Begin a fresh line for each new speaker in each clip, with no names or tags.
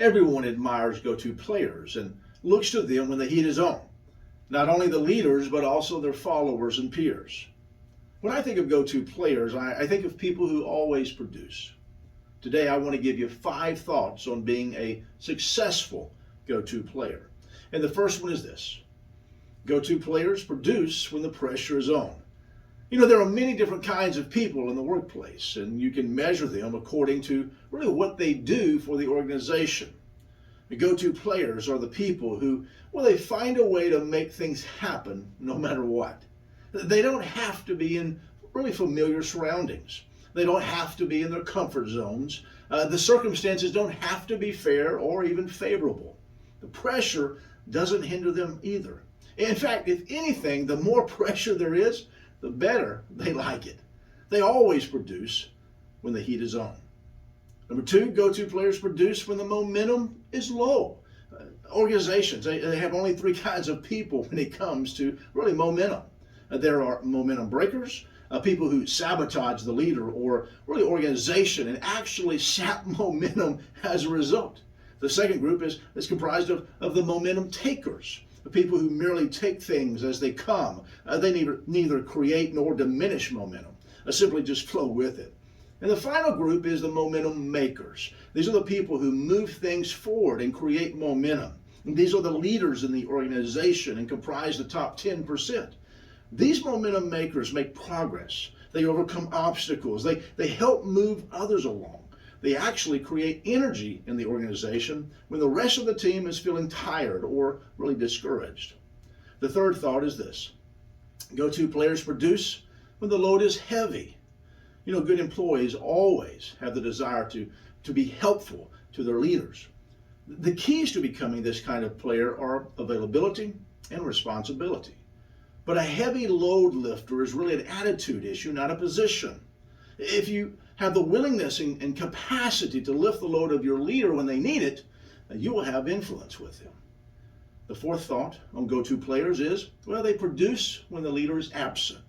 Everyone admires go-to players and looks to them when the heat is on. Not only the leaders, but also their followers and peers. When I think of go-to players, I think of people who always produce. Today, I want to give you 5 thoughts on being a successful go-to player. And the first one is this: go-to players produce when the pressure is on. You know, there are many different kinds of people in the workplace, and you can measure them according to really what they do for the organization. The go-to players are the people who, well, they find a way to make things happen no matter what. They don't have to be in really familiar surroundings. They don't have to be in their comfort zones. The circumstances don't have to be fair or even favorable. The pressure doesn't hinder them either. In fact, if anything, the more pressure there is, the better they like it. They always produce when the heat is on. Number 2, go-to players produce when the momentum is low. Organizations, they have only 3 kinds of people when it comes to really momentum. There are momentum breakers, people who sabotage the leader or really organization and actually sap momentum as a result. The second group is comprised of the momentum takers, the people who merely take things as they come. They neither create nor diminish momentum, simply just flow with it. And the final group is the momentum makers. These are the people who move things forward and create momentum. And these are the leaders in the organization and comprise the top 10%. These momentum makers make progress. They overcome obstacles. They help move others along. They actually create energy in the organization when the rest of the team is feeling tired or really discouraged. The third thought is this: go-to players produce when the load is heavy. You know, good employees always have the desire to be helpful to their leaders. The keys to becoming this kind of player are availability and responsibility. But a heavy load lifter is really an attitude issue, not a position. If you have the willingness and capacity to lift the load of your leader when they need it, you will have influence with them. The fourth thought on go-to players is, well, they produce when the leader is absent.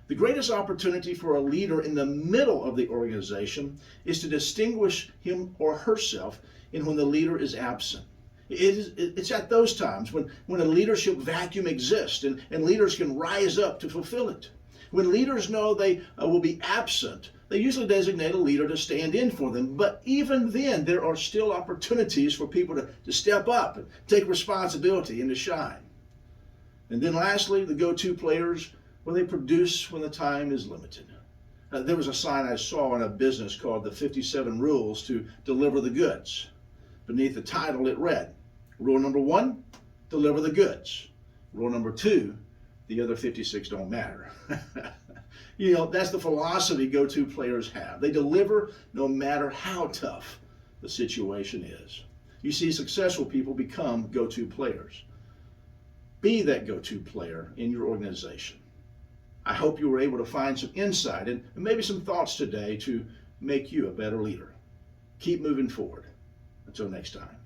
The greatest opportunity for a leader in the middle of the organization is to distinguish him or herself in when the leader is absent. It's at those times when a leadership vacuum exists and leaders can rise up to fulfill it. When leaders know they will be absent, they usually designate a leader to stand in for them. But even then, there are still opportunities for people to step up and take responsibility and to shine. And then lastly, the go-to players, well, they produce when the time is limited. There was a sign I saw in a business called the 57 Rules to Deliver the Goods. Beneath the title, it read, Rule number 1, deliver the goods. Rule number 2, the other 56 don't matter. You know, that's the philosophy go-to players have. They deliver no matter how tough the situation is. You see, successful people become go-to players. Be that go-to player in your organization. I hope you were able to find some insight and maybe some thoughts today to make you a better leader. Keep moving forward. Until next time.